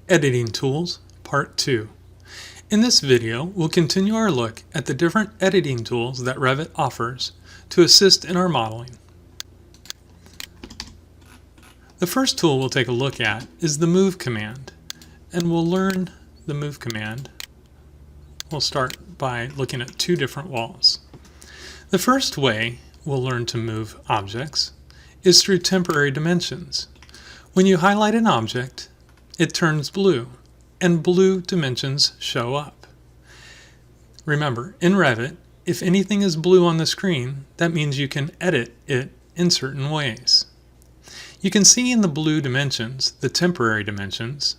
Editing Tools, Part 2. In this video, we'll continue our look at the different editing tools that Revit offers to assist in our modeling. The first tool we'll take a look at is the Move command, and we'll learn the Move command. We'll start by looking at two different walls. The first way we'll learn to move objects is through temporary dimensions. When you highlight an object, it turns blue, and blue dimensions show up. Remember, in Revit, if anything is blue on the screen, that means you can edit it in certain ways. You can see in the blue dimensions, the temporary dimensions,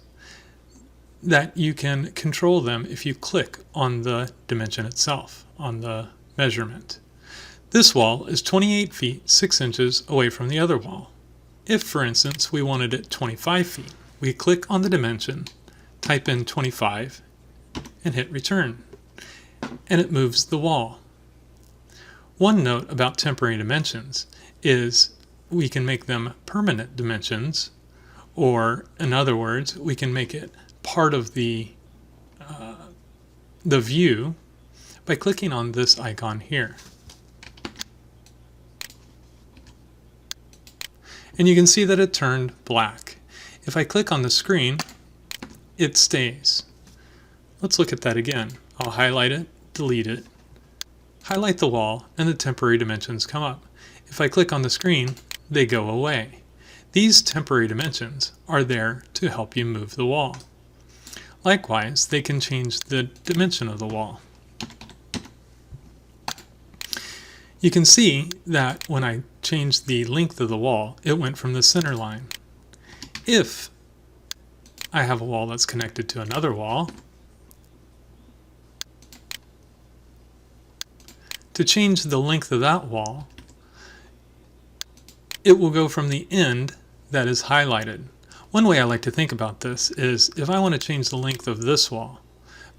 that you can control them if you click on the dimension itself, on the measurement. This wall is 28 feet 6 inches away from the other wall. If, for instance, we wanted it 25 feet, we click on the dimension, type in 25, and hit return, and it moves the wall. One note about temporary dimensions is we can make them permanent dimensions, or in other words, we can make it part of the view by clicking on this icon here. And you can see that it turned black. If I click on the screen, it stays. Let's look at that again. I'll highlight it, delete it, highlight the wall, and the temporary dimensions come up. If I click on the screen, they go away. These temporary dimensions are there to help you move the wall. Likewise, they can change the dimension of the wall. You can see that when I changed the length of the wall, it went from the center line. If I have a wall that's connected to another wall, to change the length of that wall, it will go from the end that is highlighted. One way I like to think about this is if I want to change the length of this wall,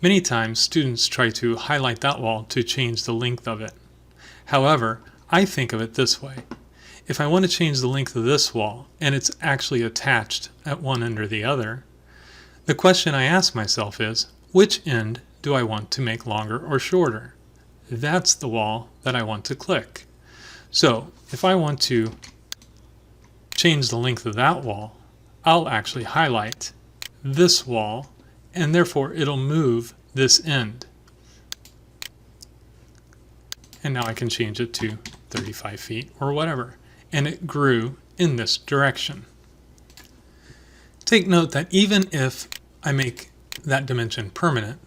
many times students try to highlight that wall to change the length of it. However, I think of it this way. If I want to change the length of this wall and it's actually attached at one end or the other, the question I ask myself is, which end do I want to make longer or shorter? That's the wall that I want to click. So if I want to change the length of that wall, I'll actually highlight this wall, and therefore it'll move this end. And now I can change it to 35 feet or whatever, and it grew in this direction. Take note that even if I make that dimension permanent,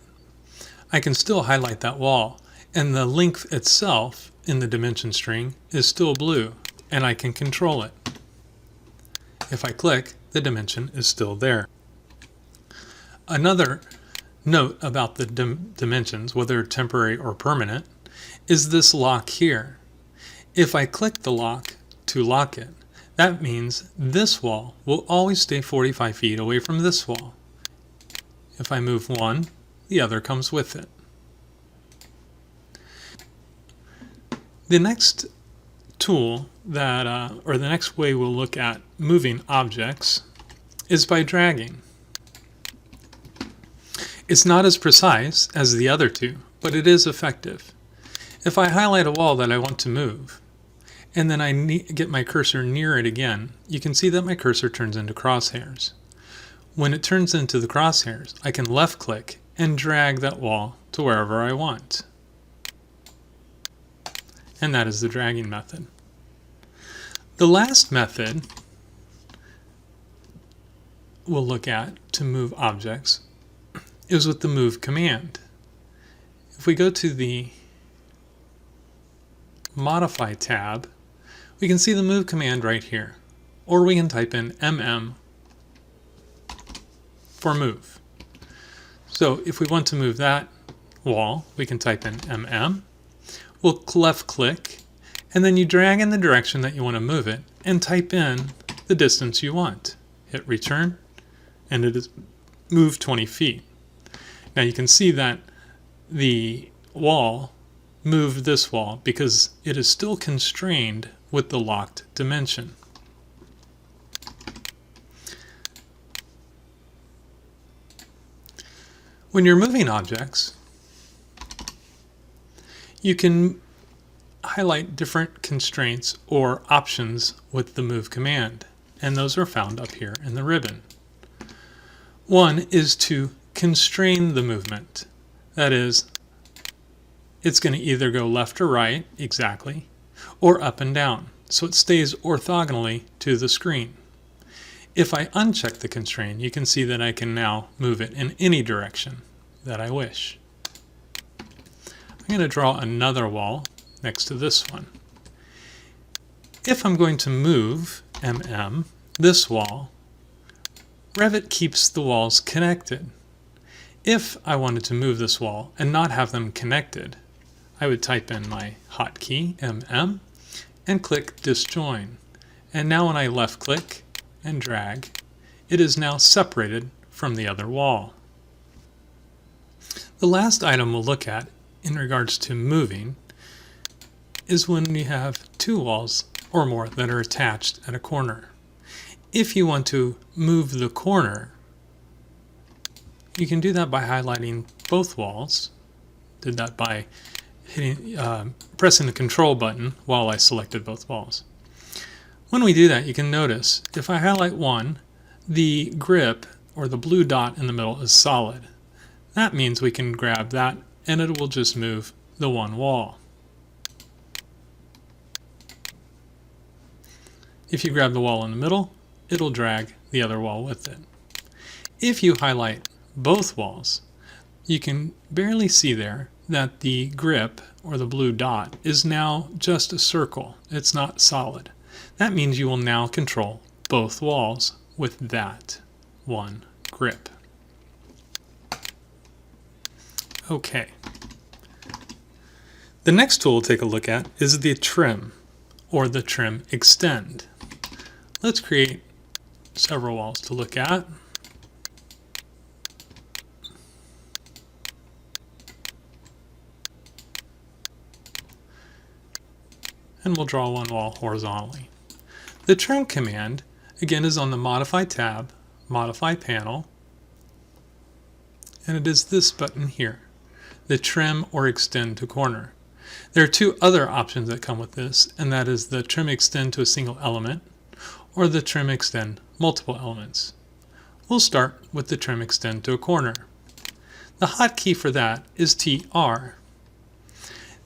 I can still highlight that wall, and the length itself in the dimension string is still blue, and I can control it. If I click, the dimension is still there. Another note about the dimensions, whether temporary or permanent, is this lock here. If I click the lock to lock it, that means this wall will always stay 45 feet away from this wall. If I move one, the other comes with it. The next tool that, or the next way we'll look at moving objects is by dragging. It's not as precise as the other two, but it is effective. If I highlight a wall that I want to move, and then I get my cursor near it again, you can see that my cursor turns into crosshairs. When it turns into the crosshairs, I can left click and drag that wall to wherever I want. And that is the dragging method. The last method we'll look at to move objects is with the Move command. If we go to the Modify tab, we can see the Move command right here, or we can type in MM for move. So if we want to move that wall, we can type in MM. We'll left click, and then you drag in the direction that you want to move it and type in the distance you want. Hit return, and it is moved 20 feet. Now you can see that the wall moved this wall because it is still constrained with the locked dimension. When you're moving objects, you can highlight different constraints or options with the move command, and those are found up here in the ribbon. One is to constrain the movement. That is, it's going to either go left or right, exactly, or up and down, so it stays orthogonally to the screen. If I uncheck the constraint, you can see that I can now move it in any direction that I wish. I'm going to draw another wall next to this one. If I'm going to move this wall, Revit keeps the walls connected. If I wanted to move this wall and not have them connected, I would type in my hotkey and click disjoin. And now when I left click and drag, it is now separated from the other wall. The last item we'll look at in regards to moving is when we have two walls or more that are attached at a corner. If you want to move the corner, you can do that by highlighting both walls. Did that by pressing the control button while I selected both walls. When we do that, you can notice if I highlight one, the grip or the blue dot in the middle is solid. That means we can grab that and it will just move the one wall. If you grab the wall in the middle, it'll drag the other wall with it. If you highlight both walls, you can barely see there that the grip or the blue dot is now just a circle. It's not solid. That means you will now control both walls with that one grip. Okay. The next tool we'll take a look at is the trim or the trim extend. Let's create several walls to look at. And we'll draw one wall horizontally. The trim command, again, is on the Modify tab, Modify panel, and it is this button here, the Trim or Extend to Corner. There are two other options that come with this, and that is the Trim Extend to a single element, or the Trim Extend multiple elements. We'll start with the Trim Extend to a corner. The hotkey for that is TR.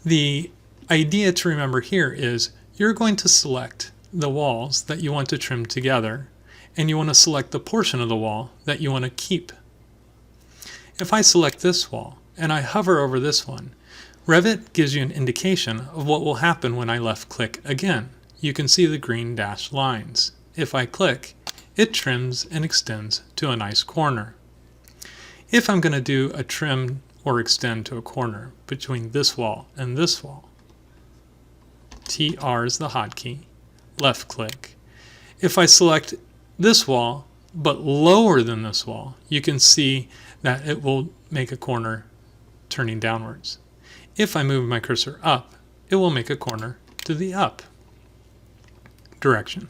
The idea to remember here is you're going to select the walls that you want to trim together, and you want to select the portion of the wall that you want to keep. If I select this wall and I hover over this one, Revit gives you an indication of what will happen when I left click again. You can see the green dashed lines. If I click, it trims and extends to a nice corner. If I'm going to do a trim or extend to a corner between this wall and this wall, TR is the hotkey, left click. If I select this wall but lower than this wall, you can see that it will make a corner turning downwards. If I move my cursor up, it will make a corner to the up direction.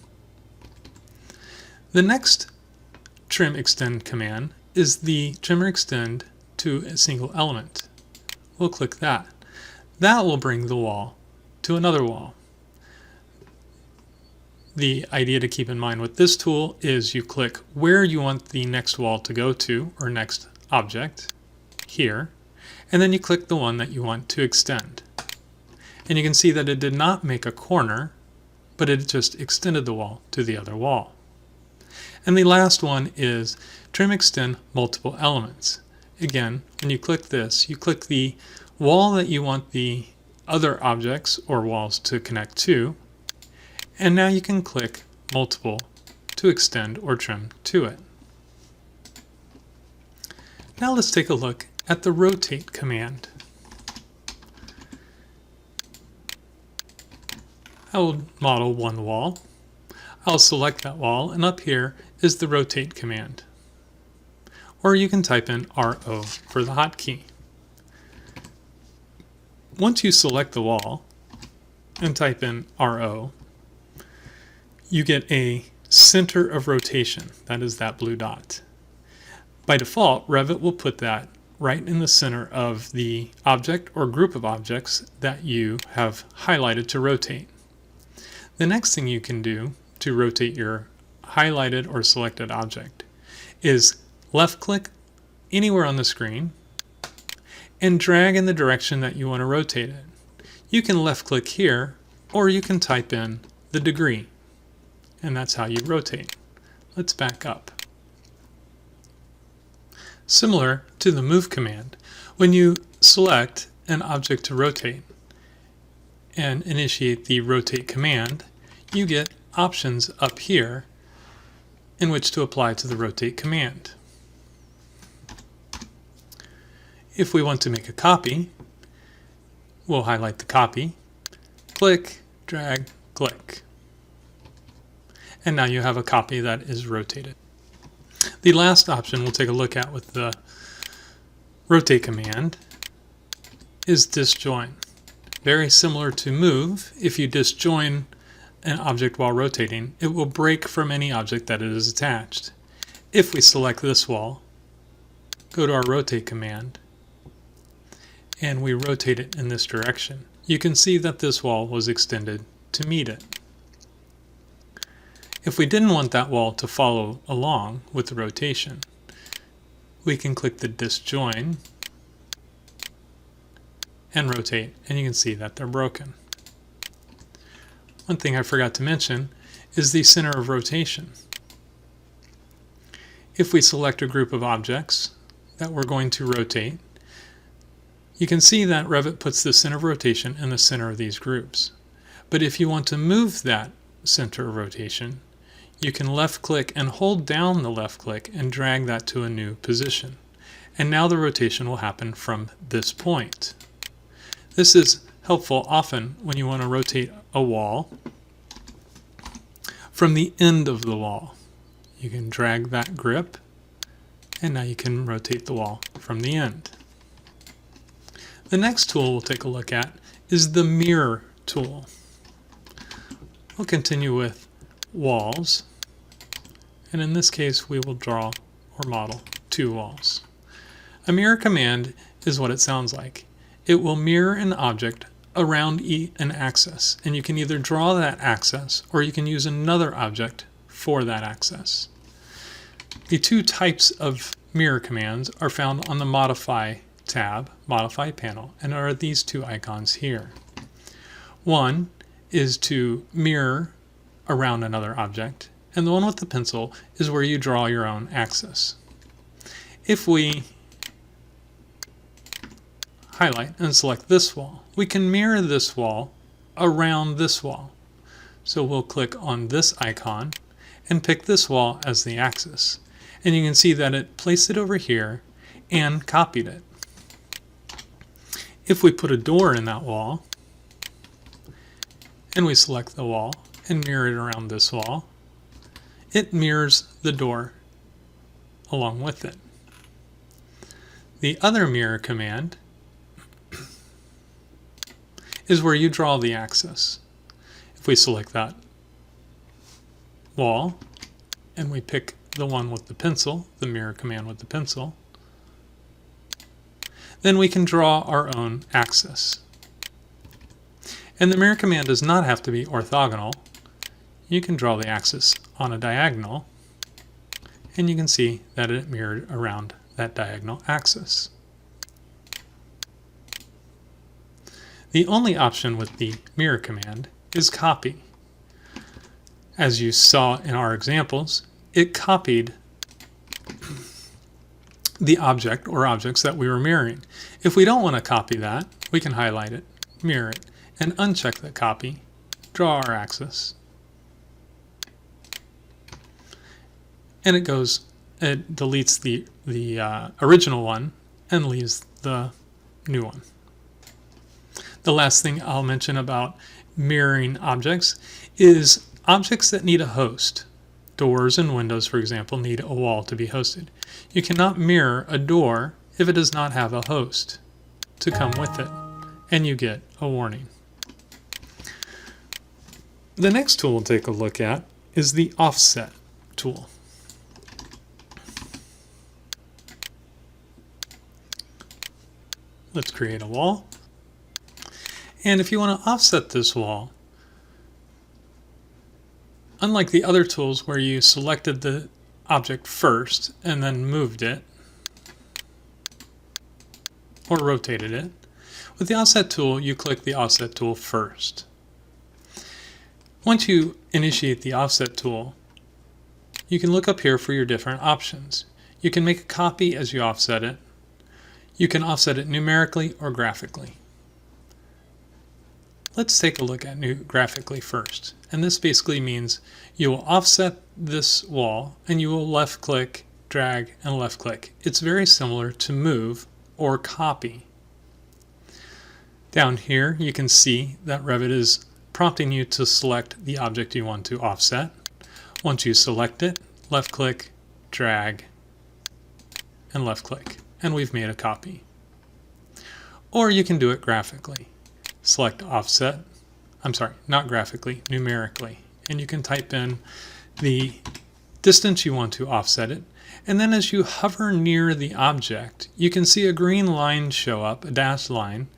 The next trim extend command is the trim or extend to a single element. We'll click that. That will bring the wall to another wall. The idea to keep in mind with this tool is you click where you want the next wall to go to, or next object, here, and then you click the one that you want to extend. And you can see that it did not make a corner, but it just extended the wall to the other wall. And the last one is trim extend multiple elements. Again, when you click this, you click the wall that you want the other objects or walls to connect to, and now you can click multiple to extend or trim to it. Now let's take a look at the rotate command. I will model one wall. I'll select that wall, and up here is the rotate command. Or you can type in RO for the hotkey. Once you select the wall and type in RO, you get a center of rotation. That is that blue dot. By default, Revit will put that right in the center of the object or group of objects that you have highlighted to rotate. The next thing you can do to rotate your highlighted or selected object is left-click anywhere on the screen and drag in the direction that you want to rotate it. You can left-click here, or you can type in the degree, and that's how you rotate. Let's back up. Similar to the move command, when you select an object to rotate and initiate the rotate command, you get options up here in which to apply to the rotate command. If we want to make a copy, we'll highlight the copy, click, drag, click. And now you have a copy that is rotated. The last option we'll take a look at with the rotate command is disjoin. Very similar to move, if you disjoin an object while rotating, it will break from any object that it is attached. If we select this wall, go to our rotate command, and we rotate it in this direction, you can see that this wall was extended to meet it. If we didn't want that wall to follow along with the rotation, we can click the disjoin and rotate, and you can see that they're broken. One thing I forgot to mention is the center of rotation. If we select a group of objects that we're going to rotate, you can see that Revit puts the center of rotation in the center of these groups. But if you want to move that center of rotation, you can left click and hold down the left click and drag that to a new position. And now the rotation will happen from this point. This is helpful often when you want to rotate a wall from the end of the wall. You can drag that grip, and now you can rotate the wall from the end. The next tool we'll take a look at is the mirror tool. We'll continue with walls, and in this case we will draw or model two walls. A mirror command is what it sounds like. It will mirror an object around an axis, and you can either draw that axis or you can use another object for that axis. The two types of mirror commands are found on the Modify tab, Modify panel, and are these two icons here. One is to mirror around another object, and the one with the pencil is where you draw your own axis. If we highlight and select this wall, we can mirror this wall around this wall. So we'll click on this icon and pick this wall as the axis. And you can see that it placed it over here and copied it. If we put a door in that wall, and we select the wall and mirror it around this wall, it mirrors the door along with it. The other mirror command is where you draw the axis. If we select that wall and we pick the one with the pencil, the mirror command with the pencil, then we can draw our own axis. And the mirror command does not have to be orthogonal. You can draw the axis on a diagonal, and you can see that it mirrored around that diagonal axis. The only option with the mirror command is copy. As you saw in our examples, it copied the object or objects that we were mirroring. If we don't want to copy that, we can highlight it, mirror it, and uncheck the copy, draw our axis, and it deletes the original one and leaves the new one. The last thing I'll mention about mirroring objects is objects that need a host. Doors and windows, for example, need a wall to be hosted. You cannot mirror a door if it does not have a host to come with it, and you get a warning. The next tool we'll take a look at is the offset tool. Let's create a wall. And if you want to offset this wall, unlike the other tools where you selected the object first and then moved it or rotated it, with the offset tool you click the offset tool first. Once you initiate the offset tool, you can look up here for your different options. You can make a copy as you offset it. You can offset it numerically or graphically. Let's take a look at graphically first. And this basically means you will offset this wall and you will left click, drag, and left click. It's very similar to move or copy. Down here you can see that Revit is prompting you to select the object you want to offset. Once you select it, left click, drag, and left click, and we've made a copy. Or you can do it graphically. Select offset, not graphically, numerically, and you can type in the distance you want to offset it, and then as you hover near the object, you can see a green line show up, a dashed line,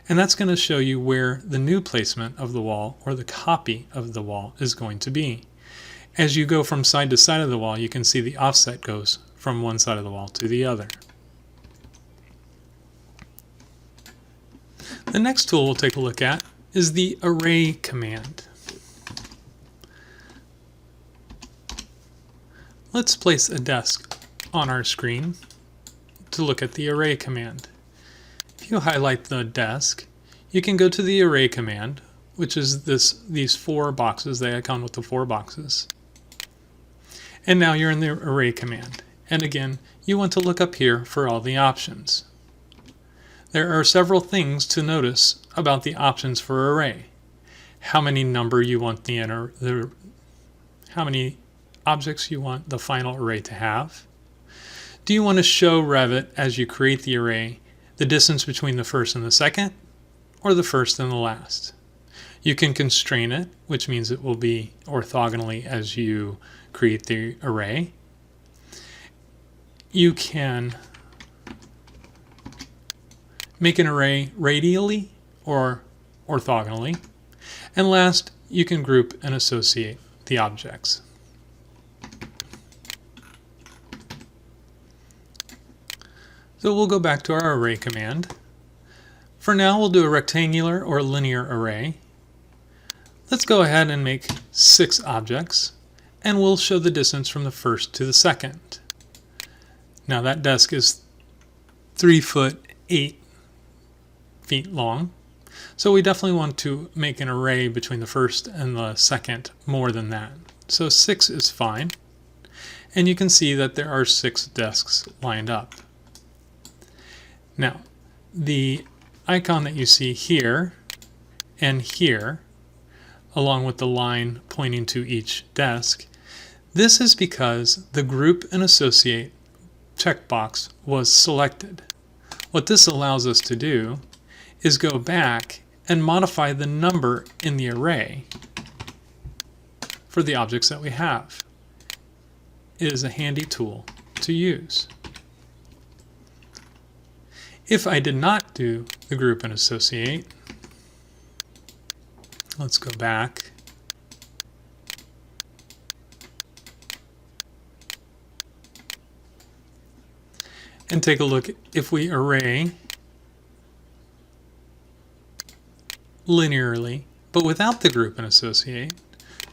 and that's going to show you where the new placement of the wall or the copy of the wall is going to be. As you go from side to side of the wall, you can see the offset goes from one side of the wall to the other. The next tool we'll take a look at is the array command. Let's place a desk on our screen to look at the array command. If you highlight the desk, you can go to the array command, which is these four boxes, the icon with the four boxes. And now you're in the array command. And again, you want to look up here for all the options. There are several things to notice about the options for array. How many number you want how many objects you want the final array to have. Do you want to show Revit as you create the array the distance between the first and the second, or the first and the last? You can constrain it, which means it will be orthogonally as you create the array. You can make an array radially or orthogonally. And last, you can group and associate the objects. So we'll go back to our array command. For now, we'll do a rectangular or linear array. Let's go ahead and make 6 objects, and we'll show the distance from the first to the second. Now that desk is 3 foot 8 feet long, so we definitely want to make an array between the first and the second more than that. So 6 is fine, and you can see that there are 6 desks lined up. Now, the icon that you see here and here, along with the line pointing to each desk, this is because the Group and Associate checkbox was selected. What this allows us to do is go back and modify the number in the array for the objects that we have. It is a handy tool to use. If I did not do the Group and Associate, let's go back. And take a look. If we array linearly, but without the Group and Associate,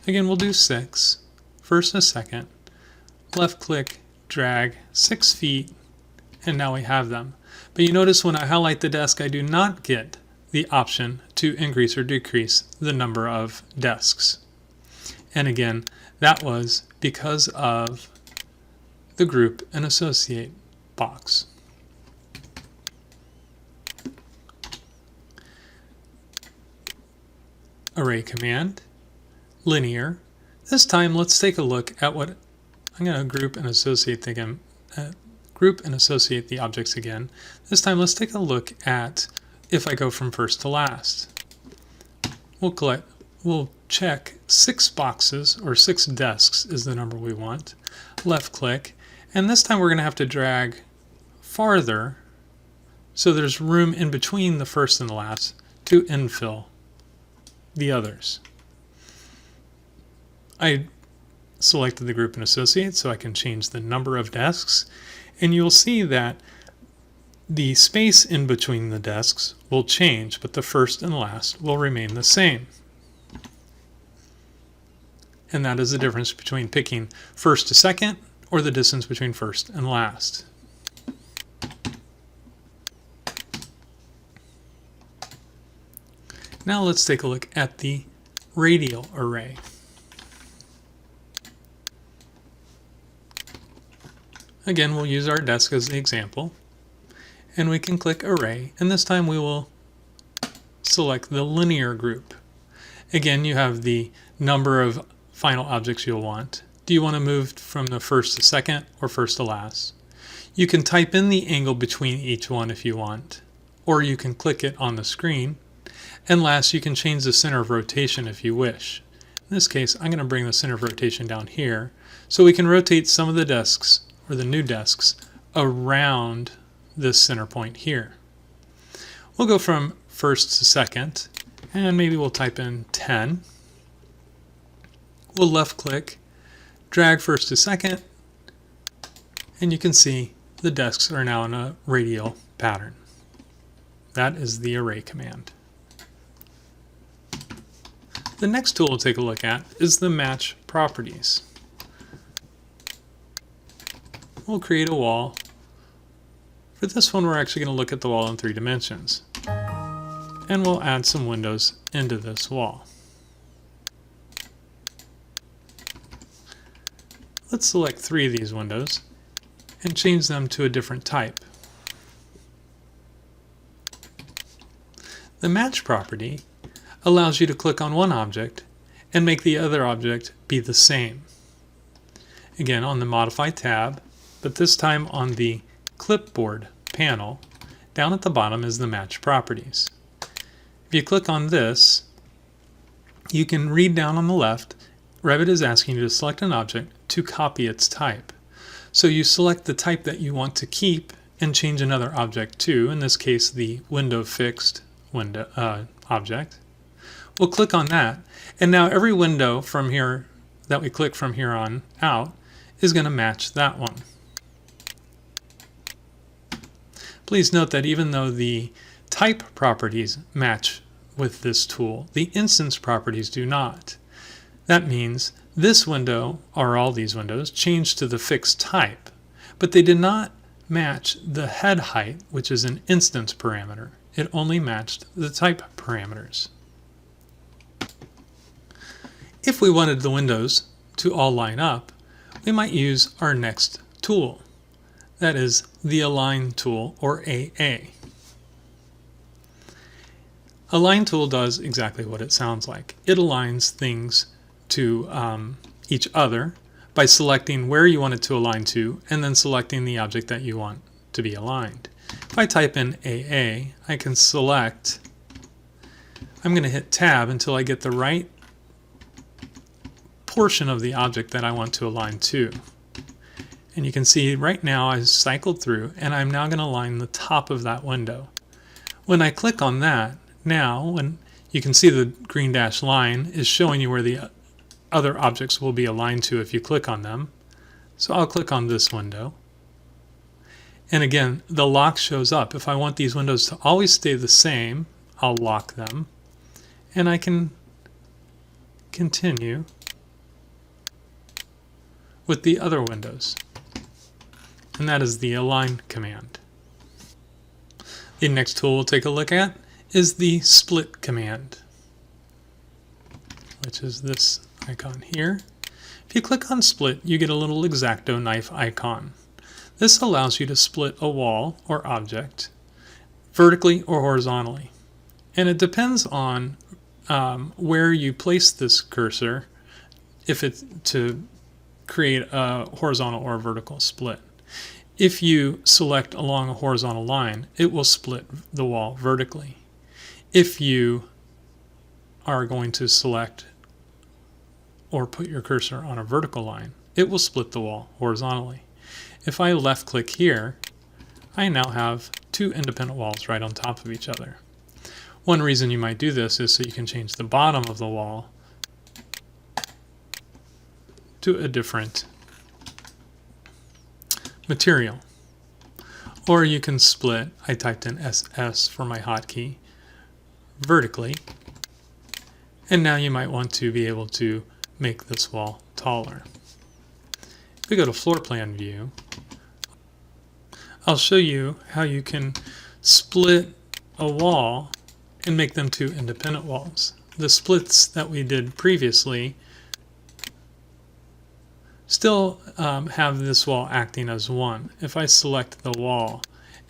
again we'll do 6, first and second, left click, drag 6 feet, and now we have them. But you notice when I highlight the desk, I do not get the option to increase or decrease the number of desks. And again, that was because of the Group and Associate box. Array command, linear. This time let's take a look at what I'm going to group and associate again. Group and associate the objects again. This time let's take a look at if I go from first to last. We'll check 6 boxes, or 6 desks is the number we want. Left click, and this time we're going to have to drag farther so there's room in between the first and the last to infill the others. I selected the group and associate so I can change the number of desks, and you'll see that the space in between the desks will change, but the first and last will remain the same. And that is the difference between picking first to second or the distance between first and last. Now let's take a look at the radial array. Again, we'll use our desk as the example, and we can click Array, and this time we will select the linear group. Again, you have the number of final objects you'll want. Do you want to move from the first to second or first to last? You can type in the angle between each one if you want, or you can click it on the screen. And last, you can change the center of rotation if you wish. In this case, I'm going to bring the center of rotation down here so we can rotate some of the desks, or the new desks, around this center point here. We'll go from first to second, and maybe we'll type in 10. We'll left click, drag first to second, and you can see the desks are now in a radial pattern. That is the array command. The next tool we'll take a look at is the match properties. We'll create a wall. For this one, we're actually going to look at the wall in 3 dimensions. And we'll add some windows into this wall. Let's select 3 of these windows and change them to a different type. The match property allows you to click on one object and make the other object be the same. Again, on the Modify tab, but this time on the Clipboard panel, down at the bottom is the match properties. If you click on this, you can read down on the left, Revit is asking you to select an object to copy its type. So you select the type that you want to keep and change another object to, in this case the window fixed object. We'll click on that, and now every window from here that we click from here on out is going to match that one. Please note that even though the type properties match with this tool, the instance properties do not. That means this window, or all these windows, changed to the fixed type, but they did not match the head height, which is an instance parameter. It only matched the type parameters. If we wanted the windows to all line up, we might use our next tool. That is the Align tool, or AA. Align tool does exactly what it sounds like. It aligns things to each other by selecting where you want it to align to and then selecting the object that you want to be aligned. If I type in AA, I can select, I'm going to hit Tab until I get the right portion of the object that I want to align to. And you can see right now I cycled through and I'm now going to align the top of that window. When I click on that, now when you can see the green dashed line is showing you where the other objects will be aligned to if you click on them. So I'll click on this window. And again, the lock shows up. If I want these windows to always stay the same, I'll lock them. And I can continue with the other windows. And that is the Align command. The next tool we'll take a look at is the Split command, which is this icon here. If you click on Split, you get a little X-Acto knife icon. This allows you to split a wall or object vertically or horizontally. And it depends on where you place this cursor if it's to create a horizontal or a vertical split. If you select along a horizontal line, it will split the wall vertically. If you are going to select or put your cursor on a vertical line, it will split the wall horizontally. If I left click here, I now have two independent walls right on top of each other. One reason you might do this is so you can change the bottom of the wall to a different material. Or you can split, I typed in SS for my hotkey, vertically, and now you might want to be able to make this wall taller. If we go to floor plan view, I'll show you how you can split a wall and make them two independent walls. The splits that we did previously still have this wall acting as one. If I select the wall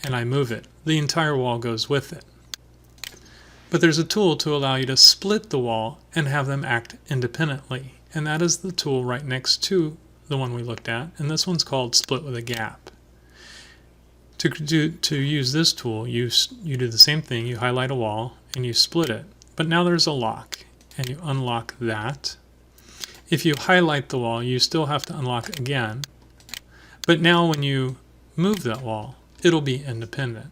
and I move it, the entire wall goes with it. But there's a tool to allow you to split the wall and have them act independently, and that is the tool right next to the one we looked at, and this one's called Split with a Gap. To use this tool, you do the same thing. You highlight a wall and you split it, but now there's a lock, and you unlock that. If you highlight the wall, you still have to unlock again, but now when you move that wall, it'll be independent.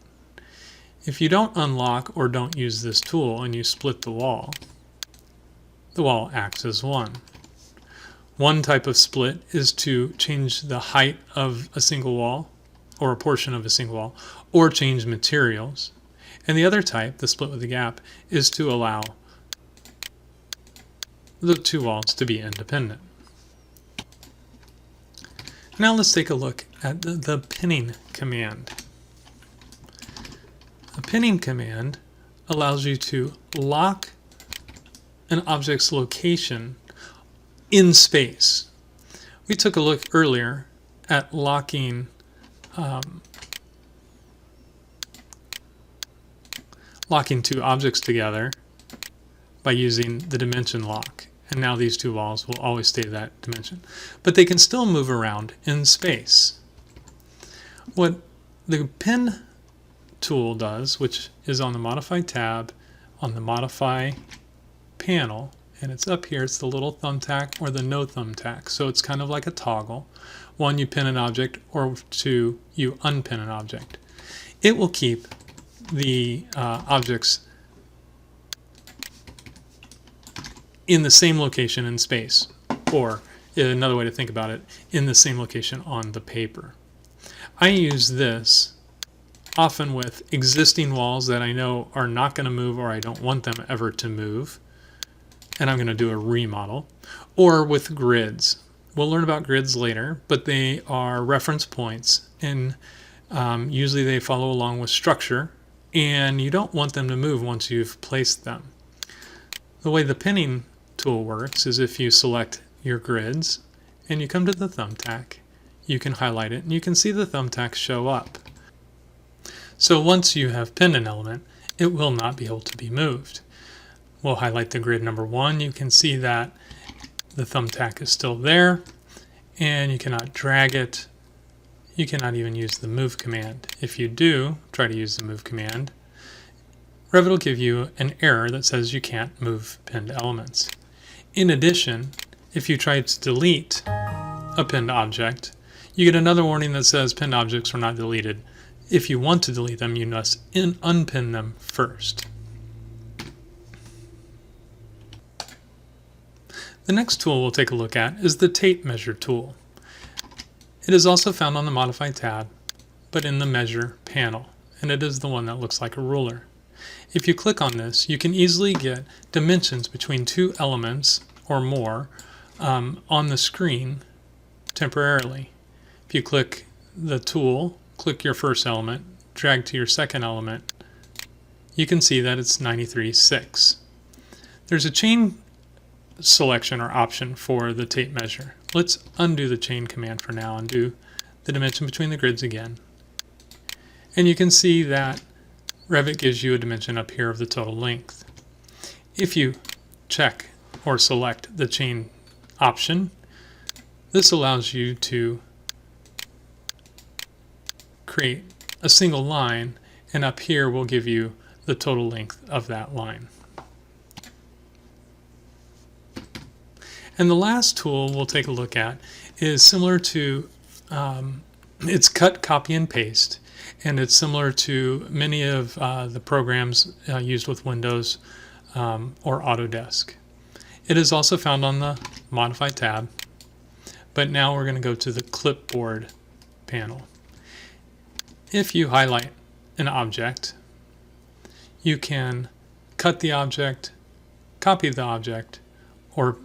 If you don't unlock or don't use this tool and you split the wall acts as one. One type of split is to change the height of a single wall or a portion of a single wall, or change materials. And the other type, the split with a gap, is to allow the two walls to be independent. Now let's take a look at the pinning command. A pinning command allows you to lock an object's location in space. We took a look earlier at locking two objects together by using the dimension lock. And now these two walls will always stay that dimension. But they can still move around in space. What the pin tool does, which is on the Modify tab, on the Modify panel, and it's up here, it's the little thumbtack or the no thumbtack. So it's kind of like a toggle. One, you pin an object, or two, you unpin an object. It will keep the objects in the same location in space, or another way to think about it, in the same location on the paper. I use this often with existing walls that I know are not going to move, or I don't want them ever to move, and I'm going to do a remodel, or with grids. We'll learn about grids later, but they are reference points, and usually they follow along with structure, and you don't want them to move once you've placed them. The way the pinning tool works is if you select your grids and you come to the thumbtack, you can highlight it and you can see the thumbtack show up. So once you have pinned an element, it will not be able to be moved. We'll highlight the grid number 1. You can see that the thumbtack is still there, and you cannot drag it. You cannot even use the move command. If you do try to use the move command, Revit will give you an error that says you can't move pinned elements. In addition, if you try to delete a pinned object, you get another warning that says pinned objects are not deleted. If you want to delete them, you must unpin them first. The next tool we'll take a look at is the tape measure tool. It is also found on the Modify tab, but in the Measure panel, and it is the one that looks like a ruler. If you click on this, you can easily get dimensions between two elements or more on the screen temporarily. If you click the tool, click your first element, drag to your second element, you can see that it's 93.6. There's a chain selection or option for the tape measure. Let's undo the chain command for now and do the dimension between the grids again. And you can see that Revit gives you a dimension up here of the total length. If you check or select the chain option, this allows you to create a single line, and up here will give you the total length of that line. And the last tool we'll take a look at is similar to, it's cut, copy, and paste. and it's similar to many of the programs used with Windows or Autodesk. It is also found on the Modify tab, but now we're going to go to the Clipboard panel. If you highlight an object, you can cut the object, copy the object, or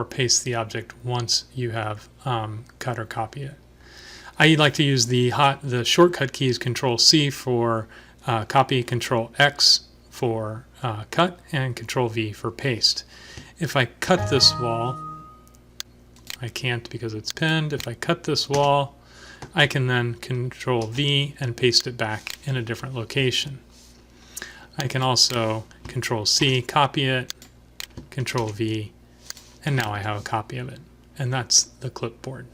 paste the object once you have cut or copy it. I like to use the shortcut keys Control-C for copy, Control-X for cut, and Control-V for paste. If I cut this wall, I can't because it's pinned. If I cut this wall, I can then Control-V and paste it back in a different location. I can also Control-C, copy it, Control-V, and now I have a copy of it. And that's the clipboard.